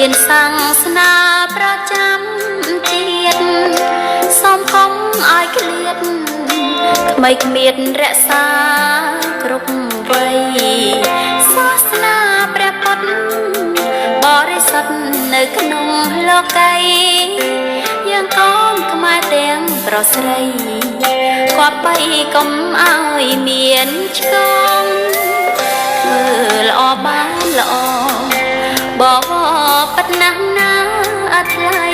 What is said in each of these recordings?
นสังสนาประจำជាតិសូមកុំឲ្យឃ្លាតក្មេងគ្មានរក្សាគ្រប់វ័យសាសនាព្រះពុទ្ធបរិសុទ្ធនៅក្នុងលោកីយើងកូនខ្មែរទាំងប្រុសស្រីគប្បីកុំឲ្យមានឆ្កងធ្វើល្អបានល្អបបប៉ិតណាស់ណាអត់ថ្លៃ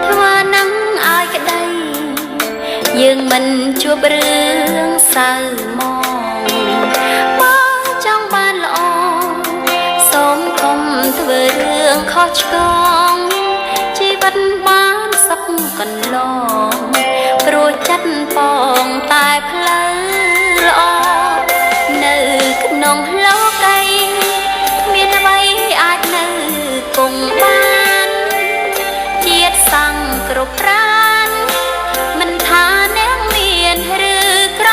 ធ្វើនឹងឲ្យក្តីយើងមិនជួបរឿងសៅមងបងចង់បានល្អសូមកុំធ្វើរឿងខុសឆ្គងជីវិតបានសុខកន្លងព្រោះចិត្តបងតែផ្លូវល្អនៅក្នុងលោកីមានអ្វីអាចនៅគង់បានជាតិសង្ឃគ្រប់ប្រានមិនថាអ្នកមានឬក្រ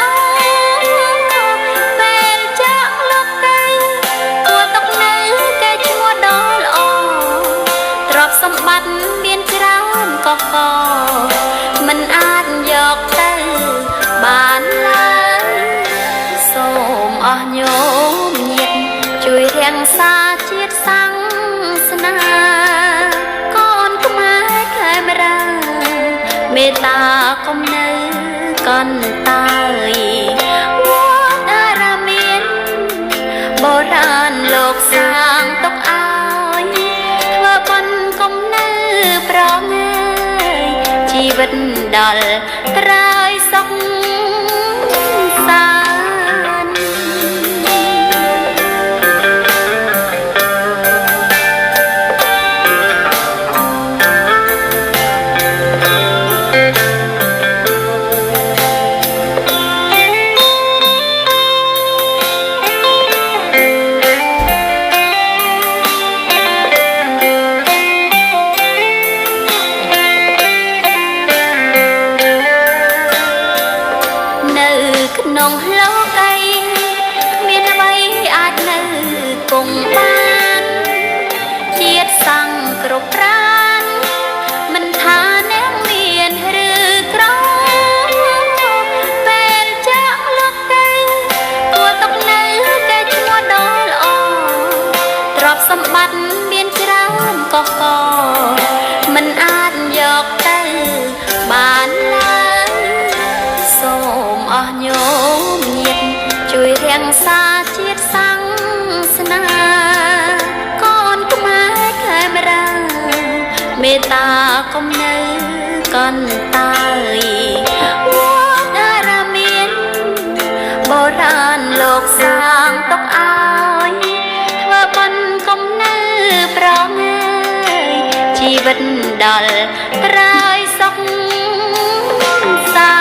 ពេលចាក់លោកីគួរຕົកនៅកែឈ្មោះដ៏ល្អទ្រព្យសម្បត្តិមានច្រើនកកកមិនអាចយកទៅបានឡើយសូមអស់ញោមញាតិជួយរាំងសាជាតិសាសនាកូនខ្មែរខេមរាមេត្តាកុំនៅកន្តើយវត្តអារាមានបុរាណលោកសាងទុកឲ្យធ្វើបុណ្យកុំនៅប្រងាយជីវិតដល់ត្រើយសុខសាន្ត ក្នុងលោកីមានអ្វីអាចនៅគង់បានជាតិសង្ឃគ្រប់ប្រានមិនថាអ្នកមានឬក្រពេលចាក់លោកីគួរຕົកនៅកែឈ្មោះដ៏ល្អទ្រព្យសម្បត្តិមានច្រើនកកកមិនអាចយកទៅបានឡើយសូមអស់ញោមញាតិជួយរាំងសាជាតិសាសនាកូនខ្មែរខេមរាមេត្តាកុំនៅកន្តើយវត្តអារាមានបុរាណលោកសាងទុកឲ្យធ្វើបុណ្យកុំនៅប្រងាយជីវិតដល់ត្រើយសុខសា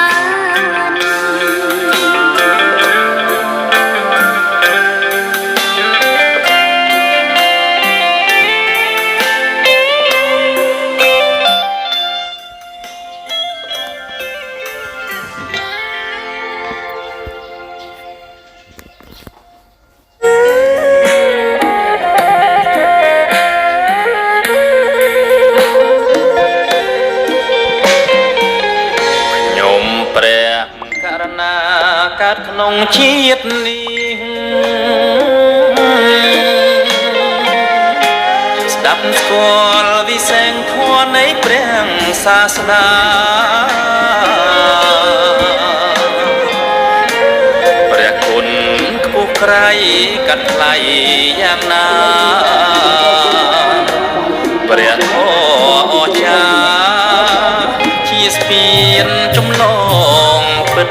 កើតក្នុងជាតិនេះស្ដាប់ស្គាល់វិសេងធម៌នៃព្រះសាសនាព្រះគុណខ្ពស់ក្រៃកាត់ថ្លៃយ៉ាងណាព្រះធម៌អស្ចារ្យជាស្ពានចម្លងពិត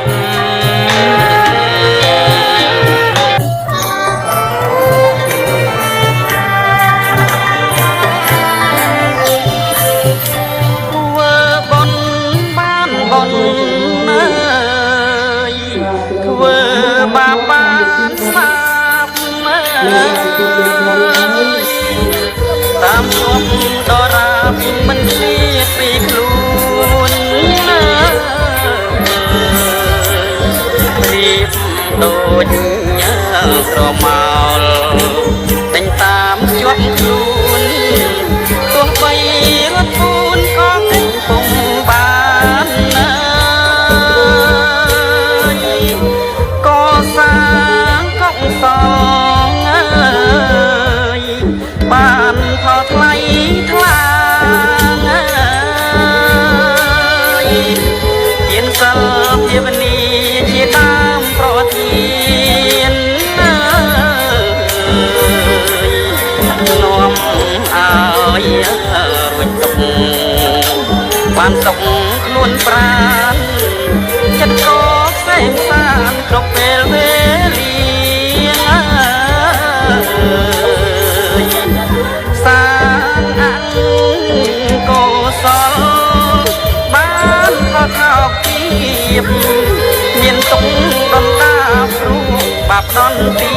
ធ្វើបាបបានស្មាប់តាមឈប់ដរាបមិនស្លៀកពីខ្លួនរៀបដូចស្រមោលតែងតាមជាប់ខ្លួន រួចទុកបានសុខខ្លួនប្រាណចិត្តក៏ផ្សេងសានគ្រប់ពេលវេលាសានអង្គកុសលបានប្រកបភាពមានទុកដុនដាព្រួបាប់ដនទី